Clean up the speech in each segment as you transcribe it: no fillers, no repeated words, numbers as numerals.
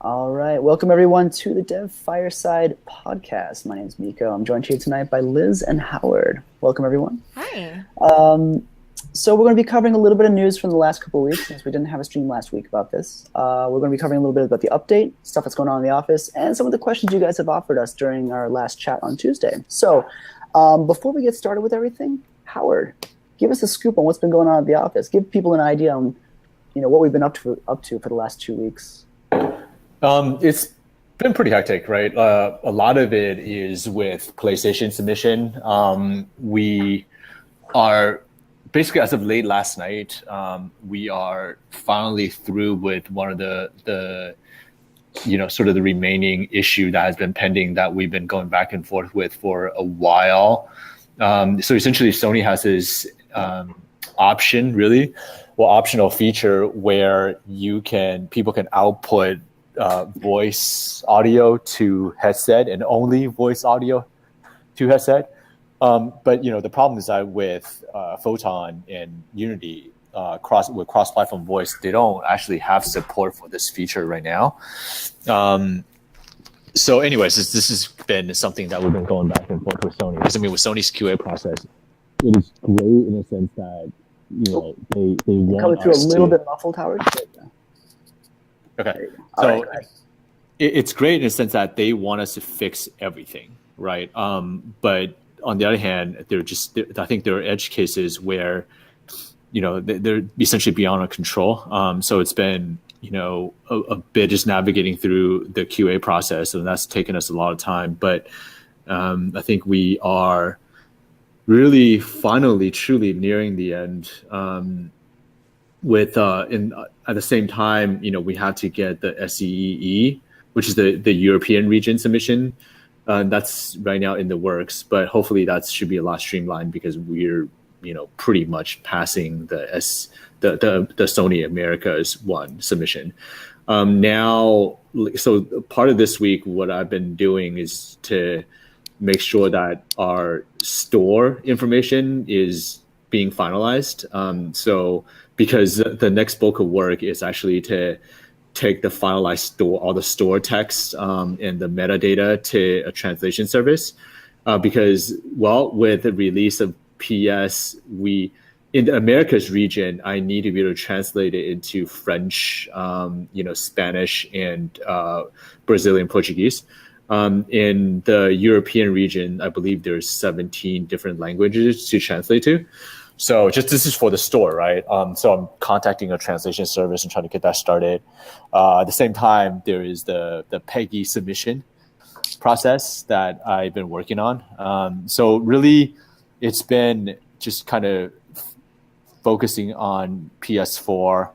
All right. Welcome, everyone, to the Dev Fireside podcast. My name is Mikko. I'm joined here tonight by Liz and Howard. Welcome, everyone. Hi. So we're going to be covering a little bit of news from the last couple of weeks since we didn't have a stream last week about this. We're going to be covering a little bit about the update, stuff that's going on in the office, and some of the questions you guys have offered us during our last chat on Tuesday. So before we get started with everything, Howard, give us a scoop on what's been going on at the office. Give people an idea on what we've been up to for the last 2 weeks. It's been pretty hectic, right? A lot of it is with PlayStation Submission. We are basically, as of late last night, we are finally through with one of the sort of the remaining issue that has been pending that we've been going back and forth with for a while. So essentially, Sony has this optional feature where people can output voice audio to headset and only voice audio to headset. But the problem is that with Photon and Unity cross-platform voice, they don't actually have support for this feature right now. So anyways, this has been something that we've been going back and forth with Sony. Because with Sony's QA process, it is great in the sense that they want coming through a little bit muffled, Howard. Okay, so it's great in the sense that they want us to fix everything, right? But on the other hand, I think there are edge cases where, they're essentially beyond our control. So it's been, a bit just navigating through the QA process, and that's taken us a lot of time. But I think we are really finally, truly nearing the end. At the same time, we had to get the SEEE, which is the European region submission. That's right now in the works, but hopefully that should be a lot streamlined because we're, pretty much passing the Sony Americas one submission. Now, so part of this week, what I've been doing is to make sure that our store information is being finalized. So because the next bulk of work is actually to take the finalized all the store text and the metadata to a translation service. Because, with the release of PS, in the Americas region, I need to be able to translate it into French, Spanish, and Brazilian Portuguese. In the European region, I believe there's 17 different languages to translate to. So this is for the store, right? So I'm contacting a translation service and trying to get that started. At the same time, there is the PEGI submission process that I've been working on. So really, it's been just kind of focusing on PS4,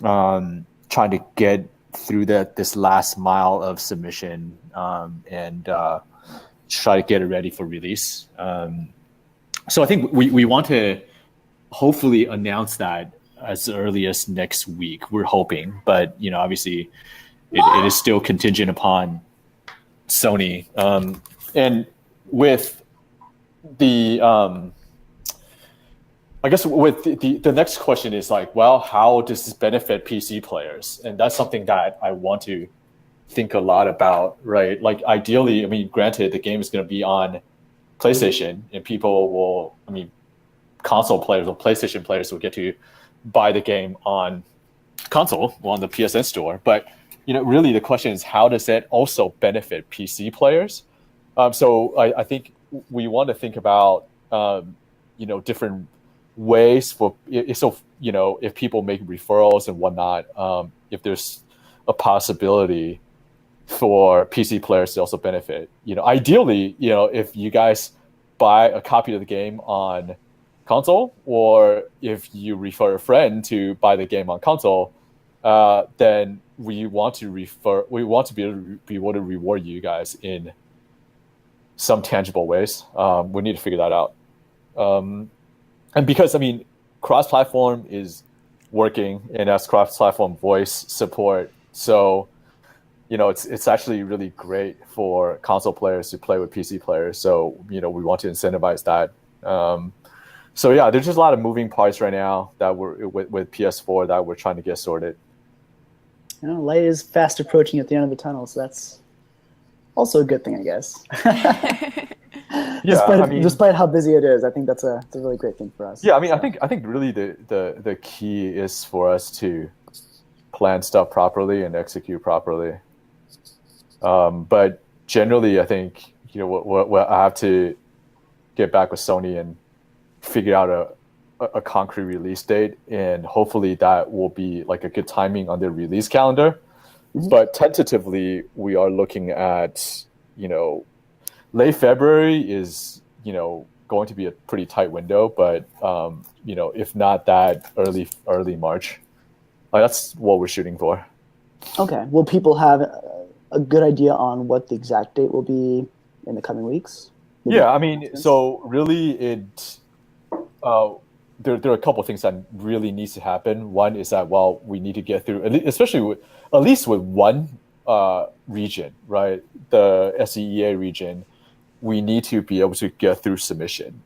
trying to get through this last mile of submission and try to get it ready for release. So I think we want to hopefully announce that as early as next week. We're hoping, but obviously it is still contingent upon Sony. And with the I guess with the next question is how does this benefit PC players? And that's something that I want to think a lot about, right? Ideally, granted, the game is going to be on PlayStation, and people will, console players or PlayStation players will get to buy the game on console or on the PSN store. But, really the question is, how does it also benefit PC players? So I think we want to think about, different ways for, if people make referrals and whatnot, if there's a possibility for PC players to also benefit. Ideally, if you guys buy a copy of the game on console, or if you refer a friend to buy the game on console, then we want to be able to reward you guys in some tangible ways. We need to figure that out. And because cross-platform is working and has cross-platform voice support, so it's actually really great for console players to play with PC players. So we want to incentivize that. So yeah, there's just a lot of moving parts right now that we're with PS4 that we're trying to get sorted. Light is fast approaching at the end of the tunnel, so that's also a good thing, I guess. Despite how busy it is, I think that's a really great thing for us. Yeah, I mean, I think really the key is for us to plan stuff properly and execute properly. But generally, I think what I have to get back with Sony and figure out a concrete release date, and hopefully that will be like a good timing on their release calendar. Mm-hmm. But tentatively, we are looking at late February is going to be a pretty tight window, but if not that, early March. That's what we're shooting for. Okay. Will people have a good idea on what the exact date will be in the coming weeks? Yeah, I mean, so really there are a couple of things that really needs to happen. One is that, we need to get through, especially at least with one region, right? The SEEA region, we need to be able to get through submission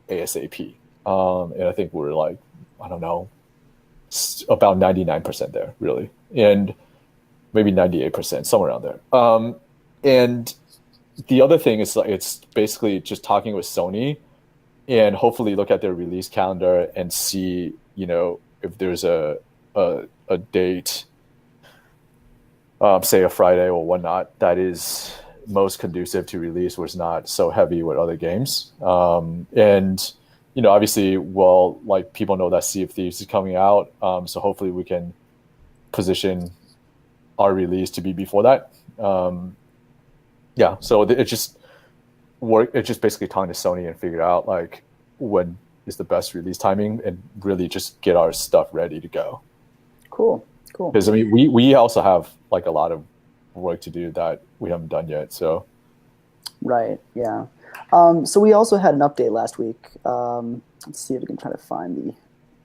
ASAP. And I think we're about 99% there, really. And maybe 98%, somewhere around there. And the other thing is it's basically just talking with Sony and hopefully look at their release calendar and see, if there's a date, say a Friday or whatnot, that is most conducive to release, where it's not so heavy with other games. And obviously, people know that Sea of Thieves is coming out, so hopefully we can position our release to be before that. So it just basically talking to Sony and figure out when is the best release timing, and really just get our stuff ready to go. Cool. Because I mean, we also have a lot of work to do that we haven't done yet. So. Right. Yeah. So we also had an update last week. Let's see if we can try to find the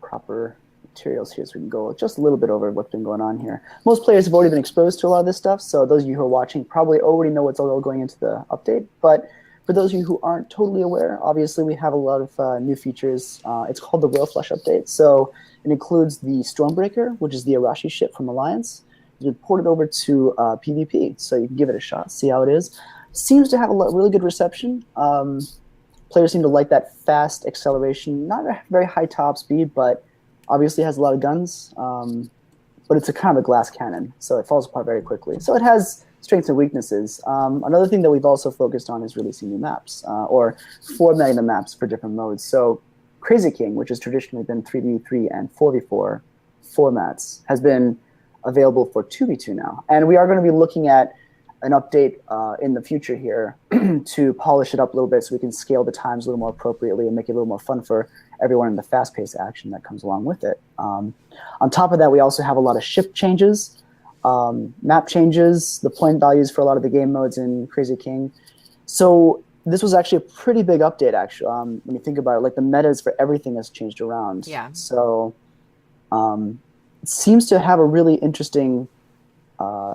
proper materials here so we can go just a little bit over what's been going on here. Most players have already been exposed to a lot of this stuff, so those of you who are watching probably already know what's all going into the update. But for those of you who aren't totally aware, obviously we have a lot of new features. It's called the Royal Flush update. So it includes the Stormbreaker, which is the Arashi ship from Alliance. It's been ported over to PvP, so you can give it a shot, see how it is. Seems to have a really good reception. Players seem to like that fast acceleration, not a very high top speed, but obviously has a lot of guns. But it's a kind of a glass cannon, so it falls apart very quickly. So it has strengths and weaknesses. Another thing that we've also focused on is releasing new maps, or formatting the maps for different modes. So Crazy King, which has traditionally been 3v3 and 4v4 formats, has been available for 2v2 now. And we are going to be looking at an update in the future here to polish it up a little bit so we can scale the times a little more appropriately and make it a little more fun for everyone in the fast-paced action that comes along with it. On top of that, we also have a lot of ship changes, map changes, the point values for a lot of the game modes in Crazy King. So this was actually a pretty big update, actually. When you think about it, the metas for everything has changed around. Yeah. So it seems to have a really interesting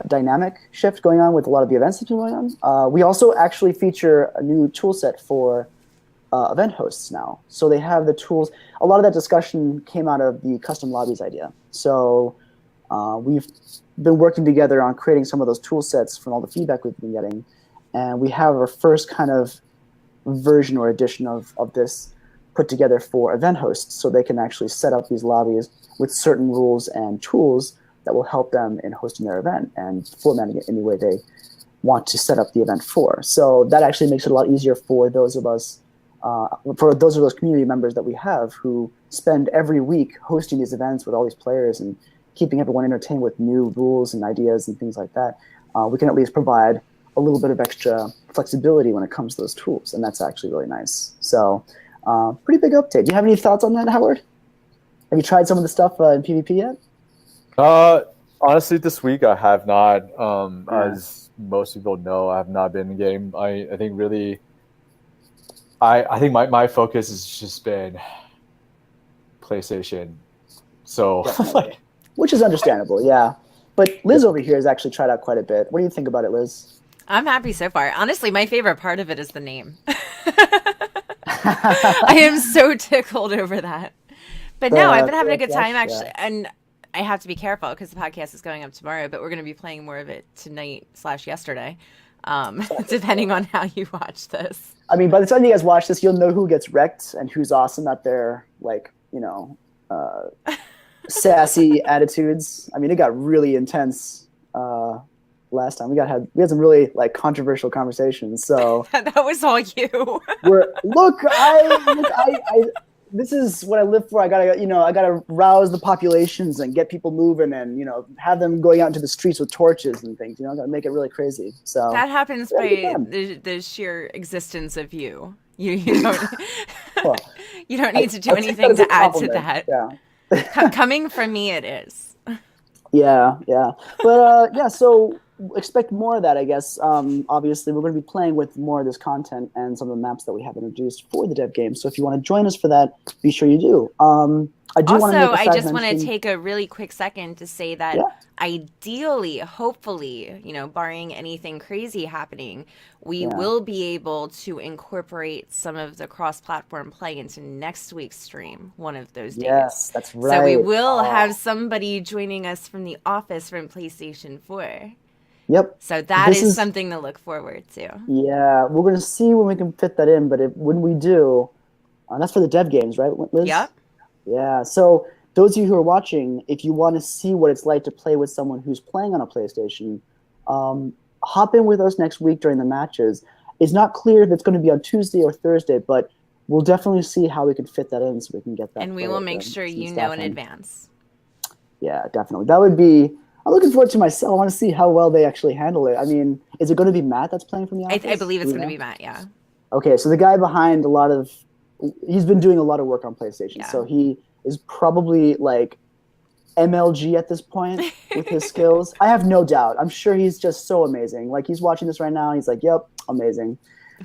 dynamic shift going on with a lot of the events that have been going on. We also actually feature a new tool set for event hosts now. So they have the tools. A lot of that discussion came out of the custom lobbies idea. So we've been working together on creating some of those tool sets from all the feedback we've been getting. And we have our first kind of version or edition of this put together for event hosts, so they can actually set up these lobbies with certain rules and tools that will help them in hosting their event and formatting it any way they want to set up the event for. So that actually makes it a lot easier for those of us, for those of those community members that we have who spend every week hosting these events with all these players and keeping everyone entertained with new rules and ideas and things like that. We can at least provide a little bit of extra flexibility when it comes to those tools, and that's actually really nice. So pretty big update. Do you have any thoughts on that, Howard? Have you tried some of the stuff in PvP yet? Honestly, this week I have not. As most people know, I have not been in game. I think really, I think my focus has just been PlayStation. So, which is understandable, yeah. But Liz over here has actually tried out quite a bit. What do you think about it, Liz? I'm happy so far. Honestly, my favorite part of it is the name. I am so tickled over that. But no, I've been having a good time, actually. Yeah. And I have to be careful because the podcast is going up tomorrow, but we're going to be playing more of it tonight/yesterday, depending on how you watch this. I mean, by the time you guys watch this, you'll know who gets wrecked and who's awesome at their, like, sassy attitudes. I mean, it got really intense last time. We had some really like controversial conversations. So that was all you. This is what I live for. I gotta rouse the populations and get people moving, and have them going out into the streets with torches and things. I gotta make it really crazy. So that happens by the sheer existence of you. You don't well, you don't need to do anything to add to that. Yeah. Coming from me, it is. Yeah. But so expect more of that, I guess. Obviously, we're going to be playing with more of this content and some of the maps that we have introduced for the dev game. So if you want to join us for that, be sure you do. I just want to take a really quick second to say that ideally, hopefully, barring anything crazy happening, we will be able to incorporate some of the cross-platform play into next week's stream one of those days. Yes, that's right. So we will have somebody joining us from the office from PlayStation 4. Yep. So that is something to look forward to. Yeah, we're going to see when we can fit that in, but when we do, that's for the dev games, right, Liz? Yep. Yeah, so those of you who are watching, if you want to see what it's like to play with someone who's playing on a PlayStation, hop in with us next week during the matches. It's not clear if it's going to be on Tuesday or Thursday, but we'll definitely see how we can fit that in so we can get that. And we will make sure you know in advance. Yeah, definitely. That would be... I'm looking forward to myself. I want to see how well they actually handle it. I mean, is it going to be Matt that's playing from the office? I believe it's going to be Matt, yeah. Okay, so the guy behind he's been doing a lot of work on PlayStation. Yeah. So he is probably like MLG at this point with his skills. I have no doubt. I'm sure he's just so amazing. Like, he's watching this right now and he's like, yep, amazing.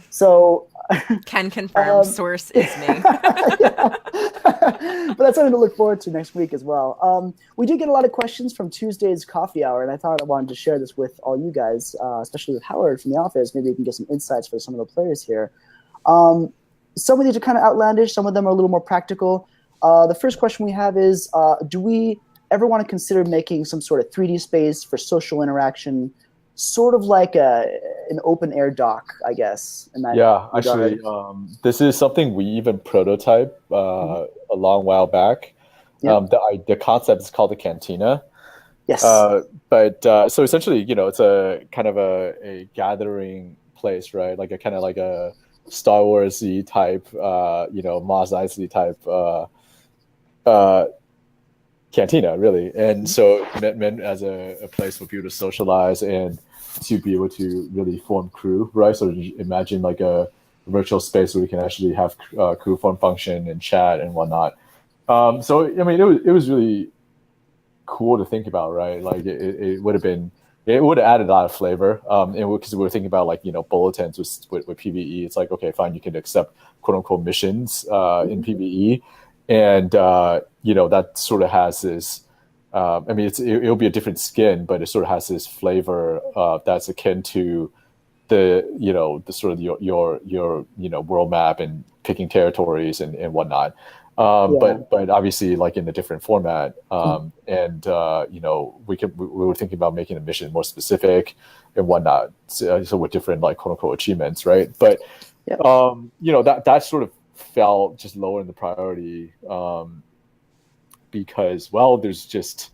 So can confirm source is me. But that's something to look forward to next week as well. We did get a lot of questions from Tuesday's coffee hour, and I thought I wanted to share this with all you guys, especially with Howard from the office. Maybe you can get some insights for some of the players here. Some of these are kind of outlandish. Some of them are a little more practical. The first question we have is, do we ever want to consider making some sort of 3D space for social interaction, sort of like an open air dock, I guess? Actually, this is something we even prototyped a long while back. The concept is called the Cantina. Yes. So essentially, it's a kind of a gathering place, right? Like a Star Wars-y type, Mos Eisley type cantina, really. And so meant as a place for people to socialize and to be able to really form crew, right? So imagine like a virtual space where we can actually have crew form function and chat and whatnot. So I mean, it was really cool to think about, right? Like it would have added a lot of flavor. And because we were thinking about like bulletins with PvE, it's like, okay, fine, you can accept quote unquote missions in PvE, and that sort of has this. I mean, it'll be a different skin, but it sort of has this flavor that's akin to the sort of your world map and picking territories and whatnot. But obviously, like in a different format. And we were thinking about making the mission more specific and whatnot. So with different like quote unquote achievements, right? But that sort of fell just lower in the priority. Because there's just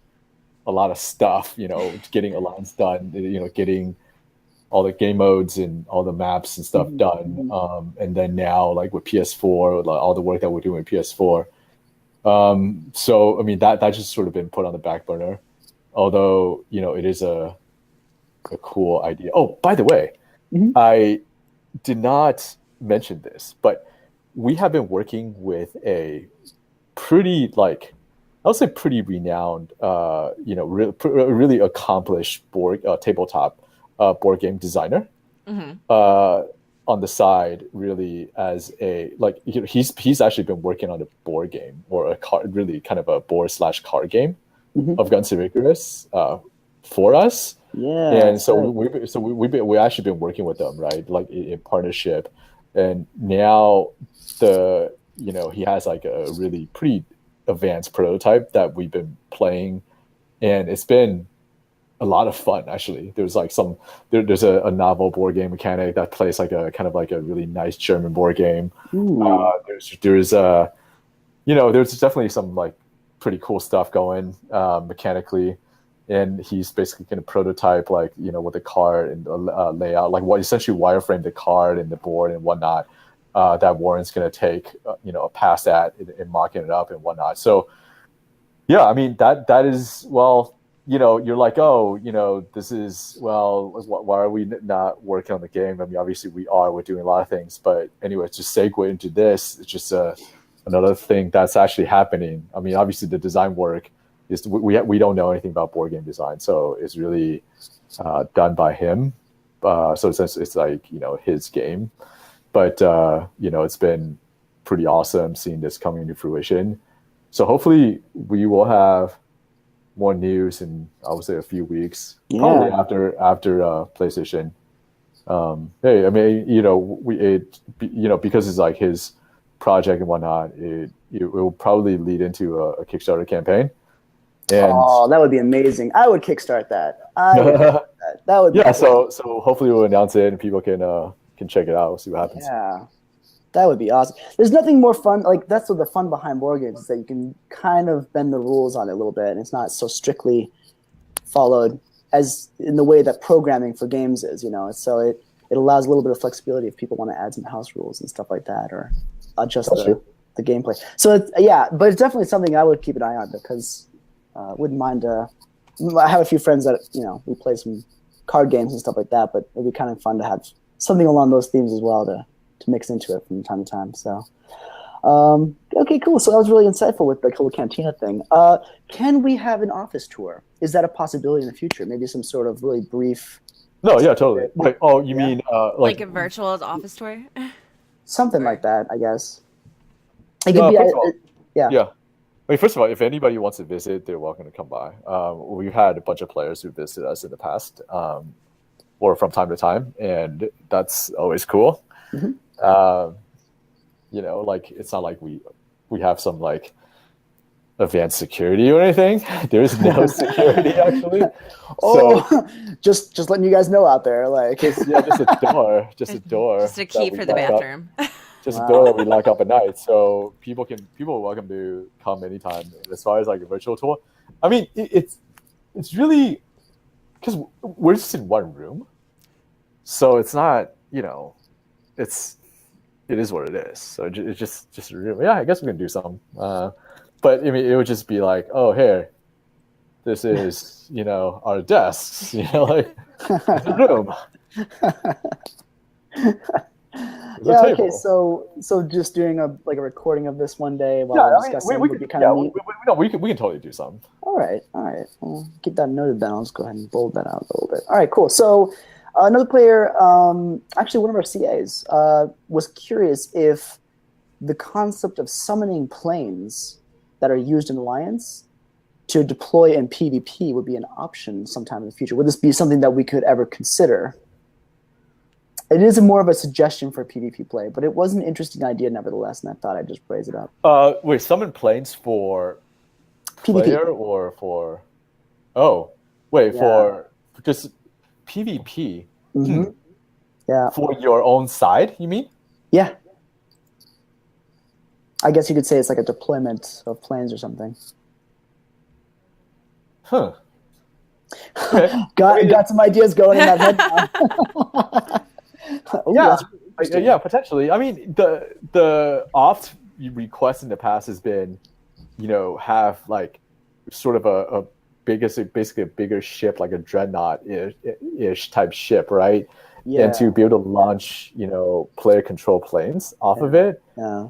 a lot of stuff, getting Alliance done, getting all the game modes and all the maps and stuff done. And then now, like with PS4, all the work that we're doing with PS4. So, I mean, that just sort of been put on the back burner, although, it is a cool idea. Oh, by the way, I did not mention this, but we have been working with a pretty pretty renowned, really accomplished tabletop board game designer on the side, really as he's actually been working on a board game or a card, really kind of a board/card game of Guns N' Icarus for us. Yeah. And so we've actually been working with them, right? Like in partnership, and now he has like a really pretty advanced prototype that we've been playing and it's been a lot of fun actually. There's like there's a novel board game mechanic that plays like a kind of like a really nice German board game. There's there's definitely some like pretty cool stuff going mechanically, and he's basically going to prototype like with the card and the layout, like what essentially wireframe the card and the board and whatnot that Warren's going to take a pass at and mocking it up and whatnot. So yeah, I mean that is you're like, this is, why are we not working on the game? I mean, obviously we're doing a lot of things, but anyway, to segue into this, it's just another thing that's actually happening. I mean, obviously the design work is, we don't know anything about board game design, so it's really done by him. So it's like, his game, but it's been pretty awesome seeing this coming into fruition. So hopefully we will have more news in, I would say, a few weeks, probably after PlayStation. Hey, I mean, because it's like his project and whatnot, it will probably lead into a Kickstarter campaign. And that would be amazing! I would kickstart that. That would be cool. So hopefully we'll announce it and people can check it out. We'll see what happens. Yeah. That would be awesome. There's nothing more fun. Like, that's what the fun behind board games is, that you can kind of bend the rules on it a little bit, and it's not so strictly followed as in the way that programming for games is. So it allows a little bit of flexibility if people want to add some house rules and stuff like that, or adjust the gameplay. So but it's definitely something I would keep an eye on, because wouldn't mind. I have a few friends that we play some card games and stuff like that, but it'd be kind of fun to have something along those themes as well to mix into it from time to time. So okay, cool. So that was really insightful with the whole Cantina thing. Can we have an office tour? Is that a possibility in the future? Maybe some sort of really brief... No, yeah, totally. Like, you mean like a virtual office tour? Something like that, I guess. Yeah. I mean, first of all, if anybody wants to visit, they're welcome to come by. We've had a bunch of players who visited us in the past, or from time to time, and that's always cool. Mm-hmm. Like, it's not like we have some like advanced security or anything. There is no security actually. Just letting you guys know out there, like just a door, just a key for the bathroom. Just a door that we lock up at night, so people are welcome to come anytime. As far as like a virtual tour, I mean, it's really, because we're just in one room, so it's not, it is what it is. So it's just a room. Yeah, I guess we can do some. But I mean, it would just be like, oh, here, this is our desks. Like, it's a room. Okay. So just doing a recording of this one day while we're discussing would be kind of neat. We can totally do some. All right. Well, keep that noted down. I'll just go ahead and bold that out a little bit. All right, cool. So another player, actually one of our CAs, was curious if the concept of summoning planes that are used in Alliance to deploy in PvP would be an option sometime in the future. Would this be something that we could ever consider? It is more of a suggestion for PvP play, but it was an interesting idea nevertheless, and I thought I'd just raise it up. Wait, summon planes for PvP. Player or for... Oh, wait, for just PvP? Mm-hmm. Yeah. For your own side, you mean? Yeah. I guess you could say it's like a deployment of planes or something. Huh. Okay. got some ideas going in that head now. Yeah, potentially. I mean, the oft request in the past has been, have like sort of basically a bigger ship, like a dreadnought-ish type ship, right? Yeah. And to be able to launch, player control planes off of it. Yeah.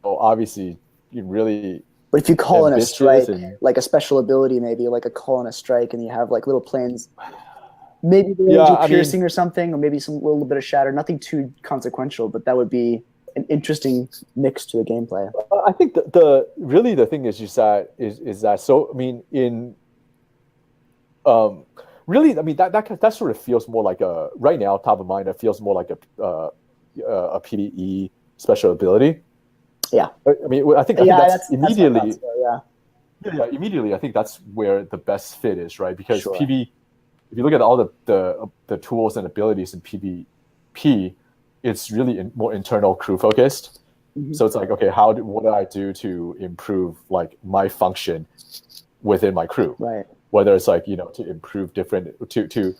So obviously, you really. But if you call in a strike, like a special ability, maybe like a call in a strike, and you have like little planes. Maybe they do piercing or something, or maybe some little bit of shatter. Nothing too consequential, but that would be an interesting mix to the gameplay. I think the thing is just that. So I mean, really, I mean that sort of feels more like right now top of mind. It feels more like a PvE special ability. Yeah. I mean, I think that's immediately. Yeah, immediately, I think that's where the best fit is, right? Because Sure. PV, if you look at all the tools and abilities in PvP, it's really more internal crew focused. Mhm. So it's like, okay, what do I do to improve like my function within my crew? Right. Whether it's like, to improve to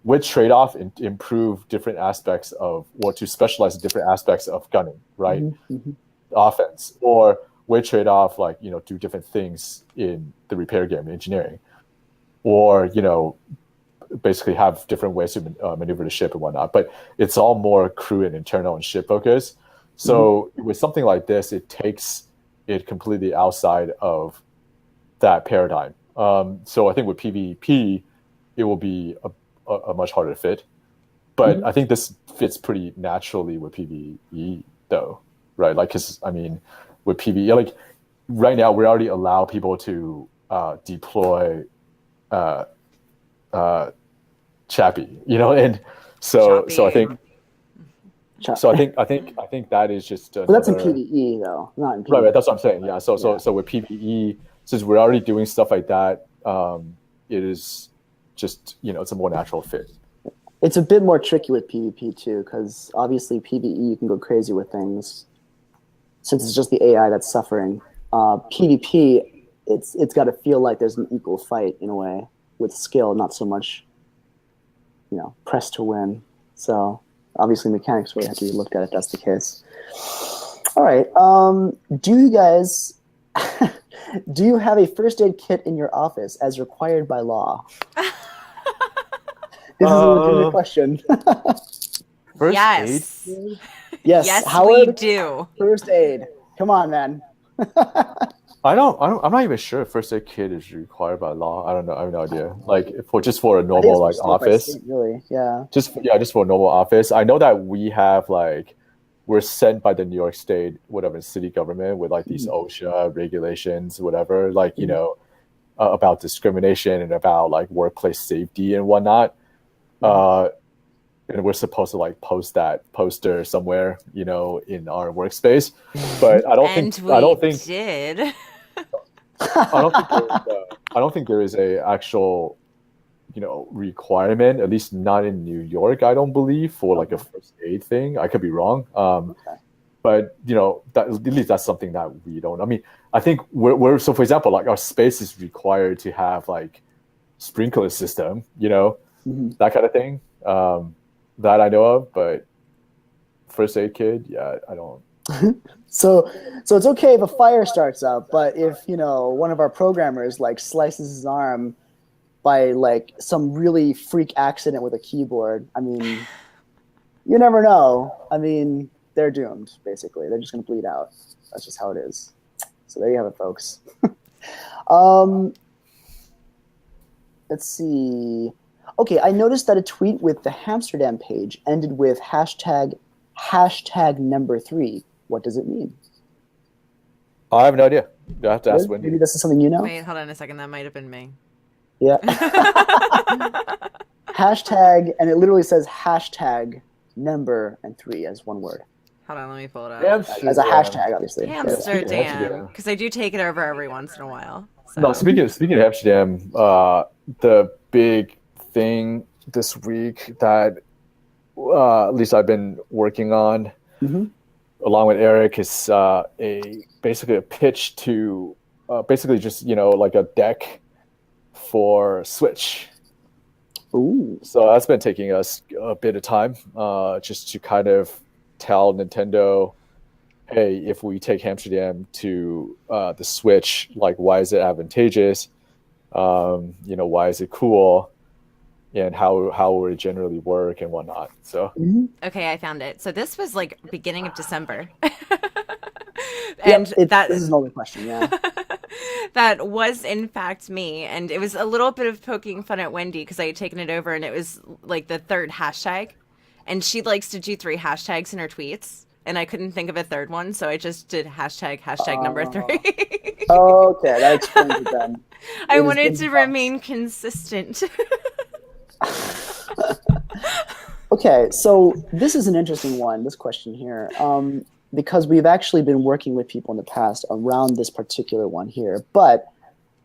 with trade-off and improve different aspects of, or to specialize in different aspects of gunning, right? Mm-hmm. Offense, or with trade-off, like, do different things in the repair game, engineering, or, basically have different ways to maneuver the ship and whatnot. But it's all more crew and internal and ship focused. So with something like this, it takes it completely outside of that paradigm. So I think with PvP, it will be a much harder fit. But I think this fits pretty naturally with PvE, though, right? Like, because I mean, with PvE, like right now, we already allow people to deploy Chappy, and so Chappy. I think that is just But that's in PvE though, not in PvP. Right, that's what I'm saying. Yeah. So with PvE, since we're already doing stuff like that, it is just it's a more natural fit. It's a bit more tricky with PvP too, because obviously PvE you can go crazy with things, since it's just the AI that's suffering. PvP, it's got to feel like there's an equal fight in a way with skill, not so much, press to win. So obviously mechanics really have to be looked at if that's the case. All right. Do you guys do you have a first aid kit in your office as required by law? This is a legitimate question. First Yes. aid? Yes. Yes, Howard, we do. first aid. Come on, man. I'm not even sure if first aid kit is required by law. I don't know. I have no idea. Like for a normal like office, state, really, yeah. Just for a normal office. I know that we have we're sent by the New York State, whatever, city government with like these OSHA regulations, whatever, about discrimination and about like workplace safety and whatnot. And we're supposed to post that poster somewhere, in our workspace. But I don't think I don't think there is a actual, requirement, at least not in New York, I don't believe, for a first aid thing. I could be wrong. But at least that's something that we don't. I mean, I think we're so, for example, our space is required to have sprinkler system, that kind of thing. That I know of, but first aid kit, yeah, I don't. So it's okay if a fire starts up, but if one of our programmers slices his arm by some really freak accident with a keyboard, I mean, you never know. I mean, they're doomed. Basically, they're just going to bleed out. That's just how it is. So there you have it, folks. Let's see. Okay, I noticed that a tweet with the Amsterdam page ended with hashtag number 3. What does it mean? I have no idea. You have to ask Wendy. Maybe this is something you know? Wait, hold on a second. That might have been me. Yeah. Hashtag, and it literally says hashtag number and 3 as one word. Hold on, let me pull it up. As a hashtag, obviously. Amsterdam, because I do take it over every once in a while. So. No, speaking of Amsterdam, the big thing this week that at least I've been working on, along with Eric, is basically a pitch to basically just a deck for Switch. Ooh. So that's been taking us a bit of time, just to kind of tell Nintendo, hey, if we take Amsterdam to the Switch, why is it advantageous? Why is it cool? And how would it generally work and whatnot. So okay, I found it. So this was beginning of December. And this is an older question, yeah. That was in fact me, and it was a little bit of poking fun at Wendy because I had taken it over, and it was the third hashtag, and she likes to do 3 hashtags in her tweets, and I couldn't think of a third one, so I just did hashtag number 3. Okay, that explains it then. I wanted to remain consistent. Okay, so this is an interesting one, this question here, because we've actually been working with people in the past around this particular one here. But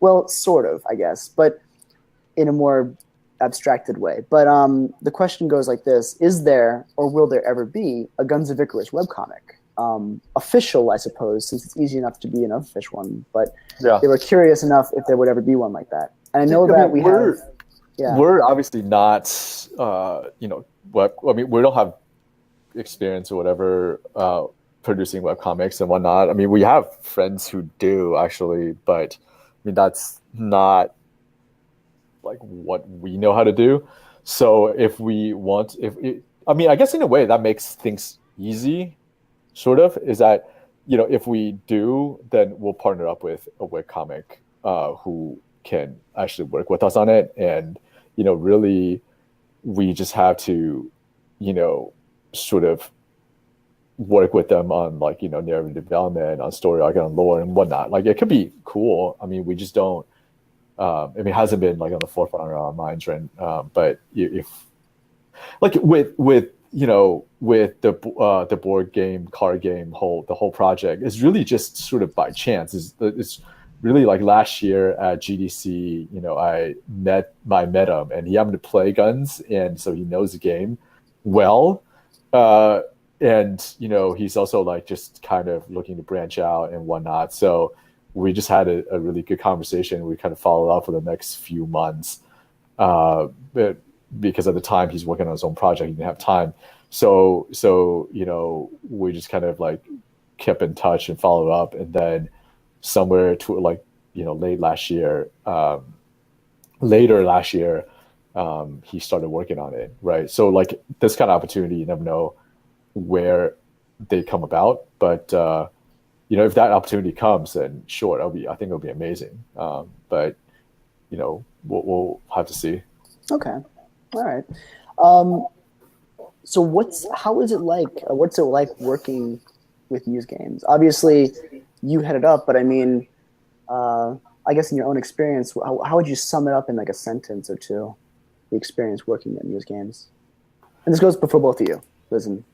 Well, sort of, I guess, but in a more abstracted way. But the question goes like this: is there, or will there ever be, a Guns of Icarus webcomic? Official, I suppose, since it's easy enough to be an unofficial one. But they were curious enough if there would ever be one like that. And I know that we're obviously not, we don't have experience or whatever producing webcomics and whatnot. I mean, we have friends who do actually, but I mean, that's not like what we know how to do. So if we want, I guess in a way that makes things easy, sort of, is that, if we do, then we'll partner up with a webcomic who can actually work with us on it. And, really we just have to, sort of work with them on like, narrative development, on story arc, on lore and whatnot. Like it could be cool. I mean, we just don't, it hasn't been like on the forefront of our minds, right? But if like with the board game, card game, the whole project is really just sort of by chance. It's really like last year at GDC, I met him and he happened to play Guns, and so he knows the game well. And he's also like just kind of looking to branch out and whatnot. So we just had a really good conversation. We kind of followed up for the next few months, but because at the time he's working on his own project, he didn't have time. So we just kind of like kept in touch and followed up, and then somewhere to like later last year, he started working on it, right? So like this kind of opportunity, you never know where they come about, but if that opportunity comes, then sure, I think it'll be amazing. But we'll have to see. Okay, all right. So how is it like? What's it like working with Muse Games? Obviously, you head it up, but I mean, I guess in your own experience, how would you sum it up in like a sentence or two? The experience working at Muse Games, and this goes for both of you, Liz and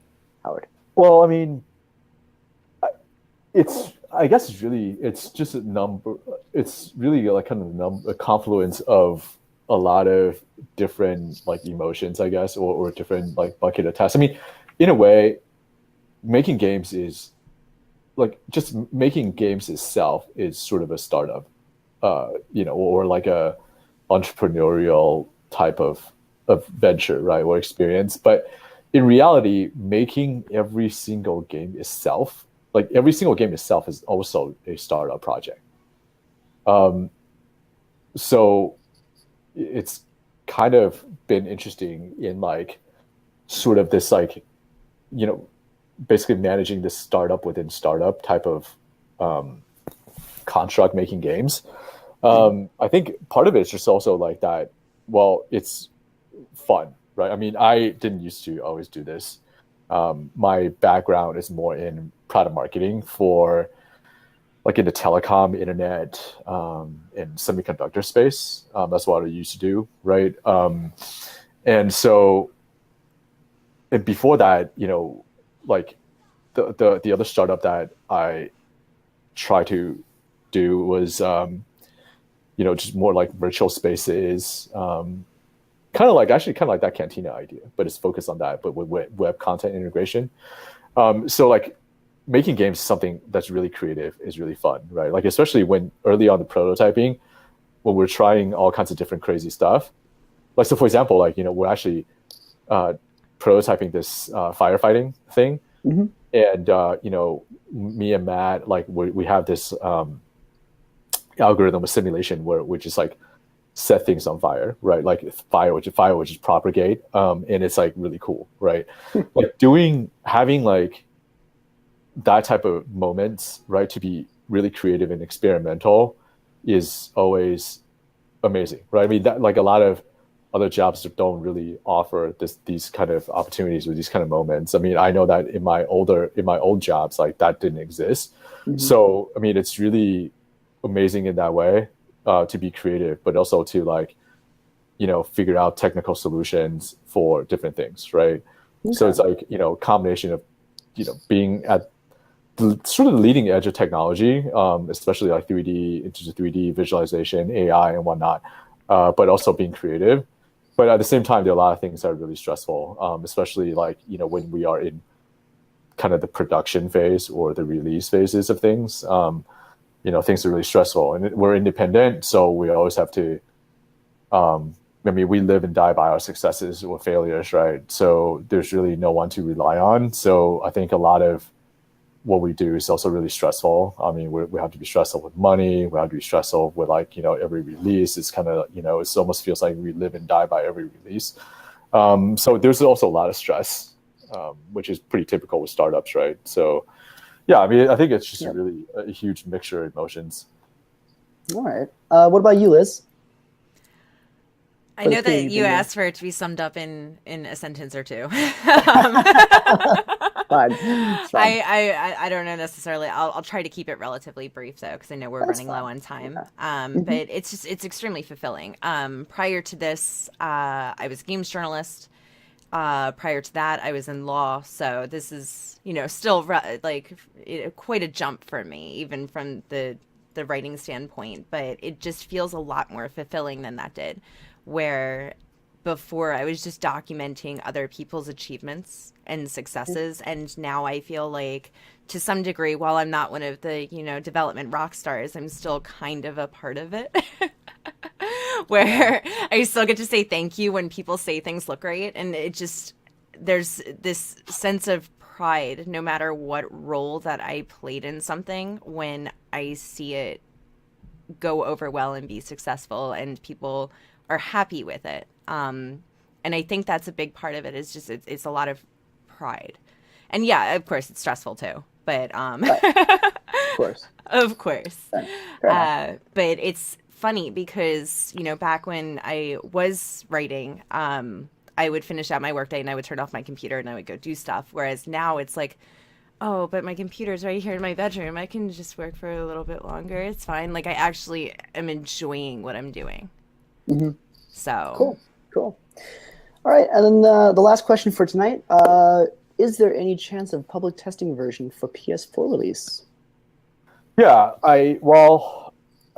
Howard. Well, I mean, I guess it's just a number. It's really like kind of a confluence of a lot of different like emotions, I guess, or different like bucket of tasks. I mean, in a way, making games is like just making games itself is sort of a startup, or like a entrepreneurial type of venture, right, or experience. But in reality, making every single game itself is also a startup project. So it's kind of been interesting in like sort of this like, basically managing this startup within startup type of construct, making games. I think part of it is just also like that, well, it's fun, right? I mean, I didn't used to always do this. My background is more in product marketing for like in the telecom, internet, and semiconductor space. That's what I used to do, right? And before that, like the other startup that I tried to do was, just more like virtual spaces, kind of like that Cantina idea, but it's focused on that, but with web content integration. So like making games something that's really creative is really fun, right? Like especially when early on the prototyping, when we're trying all kinds of different crazy stuff. Like so, for example, like we're actually prototyping this firefighting thing, mm-hmm. and me and Matt, like we have this algorithm, a simulation where we just like set things on fire, right? Like fire, which is propagate, and it's like really cool, right? Like having like that type of moments, right, to be really creative and experimental is always amazing, right? I mean, that like a lot of other jobs don't really offer these kind of opportunities or these kind of moments. I mean, I know that in my old jobs, like that didn't exist. Mm-hmm. So I mean, it's really amazing in that way, to be creative, but also to like, figure out technical solutions for different things, right? Okay. So it's like, combination of, being at sort of the leading edge of technology, especially like 3D, into 3D visualization, AI, and whatnot, but also being creative. But at the same time, there are a lot of things that are really stressful, especially like, when we are in kind of the production phase or the release phases of things. Things are really stressful, and we're independent, so we always have to. We live and die by our successes or failures, right? So there's really no one to rely on. So I think a lot of what we do is also really stressful. I mean, we have to be stressful with money. We have to be stressful with every release. It's kind of, it almost feels like we live and die by every release. So there's also a lot of stress, which is pretty typical with startups, right? So yeah, I think it's just really a huge mixture of emotions. All right. What about you, Liz? I know that you asked for it to be summed up in a sentence or two. Fine. I don't know necessarily. I'll try to keep it relatively brief though, because I know we're running low on time. But it's extremely fulfilling. Prior to this, I was a games journalist. Prior to that, I was in law. So this is still quite a jump for me, even from the writing standpoint. But it just feels a lot more fulfilling than that did. Where before I was just documenting other people's achievements and successes, and now I feel like, to some degree, while I'm not one of the development rock stars, I'm still kind of a part of it. Where I still get to say thank you when people say things look great, and there's this sense of pride, no matter what role that I played in something, when I see it go over well and be successful, and people are happy with it. And I think that's a big part of it, is just it's a lot of pride. And yeah, of course it's stressful too, but of course. But it's funny because back when I was writing, I would finish out my workday and I would turn off my computer and I would go do stuff, whereas now it's like, oh, but my computer's right here in my bedroom, I can just work for a little bit longer, it's fine. Like, I actually am enjoying what I'm doing. Mm-hmm. So cool. All right, and then the last question for tonight: is there any chance of public testing version for PS4 release? Yeah, I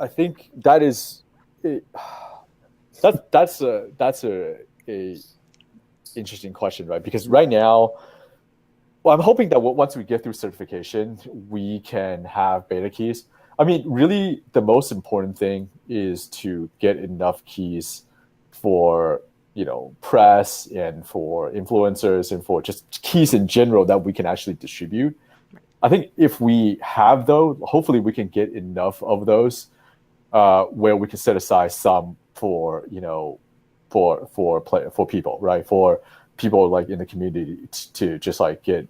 think that is that's a interesting question, right? Because right now, I'm hoping that once we get through certification, we can have beta keys. I mean, really, the most important thing is to get enough keys for press and for influencers and for just keys in general that we can actually distribute. I think if we have those, hopefully we can get enough of those where we can set aside some for people, right? For people like in the community to just like get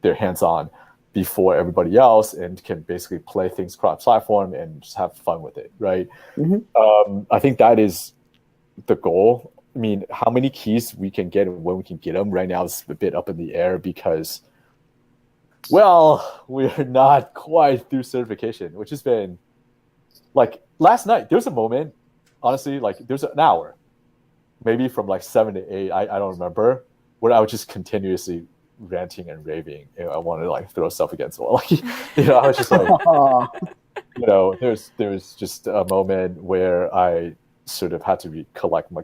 their hands on before everybody else, and can basically play things cross-platform and just have fun with it, right? Mm-hmm. I think that is the goal. I mean, how many keys we can get and when we can get them right now is a bit up in the air because, well, we're not quite through certification, which has been like last night. There was a moment, honestly, like there's an hour, maybe from like 7 to 8, I don't remember, where I was just continuously ranting and raving. I wanted to like throw stuff against the wall. Like, I was just like, there's just a moment where I sort of had to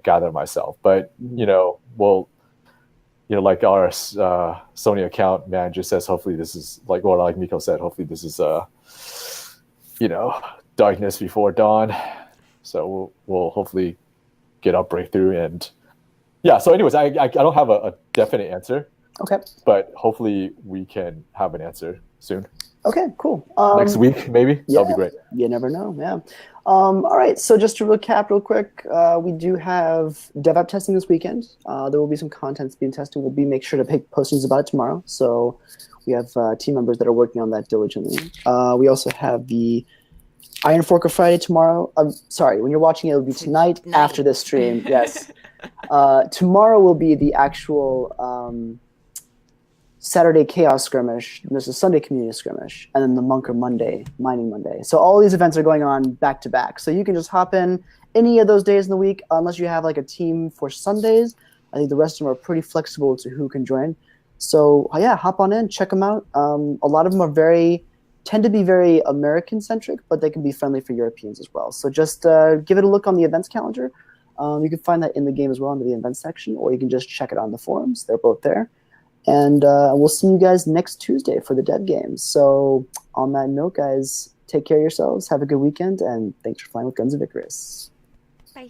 gather myself. But like our Sony account manager says, hopefully this is like Mikko said, hopefully this is darkness before dawn. So we'll hopefully get our breakthrough. And yeah, so anyways, I don't have a definite answer. Okay. But hopefully we can have an answer soon. Okay, cool. Next week, maybe? Yeah, that'll be great. You never know, yeah. All right, so just to recap real quick, we do have DevApp testing this weekend. There will be some contents being tested. We'll make sure to make postings about it tomorrow. So we have team members that are working on that diligently. We also have the Iron Forker Friday tomorrow. I'm sorry, when you're watching it will be tonight after this stream, yes. Tomorrow will be the actual Saturday Chaos Skirmish, there's a Sunday Community Skirmish, and then the Munker Monday, Mining Monday. So all these events are going on back to back. So you can just hop in any of those days in the week, unless you have like a team for Sundays. I think the rest of them are pretty flexible to who can join. So yeah, hop on in, check them out. A lot of them are very tend to be very American-centric, but they can be friendly for Europeans as well. So just give it a look on the events calendar. You can find that in the game as well under the events section, or you can just check it on the forums. They're both there. And we'll see you guys next Tuesday for the dev games. So on that note, guys, take care of yourselves. Have a good weekend, and thanks for flying with Guns of Icarus. Bye.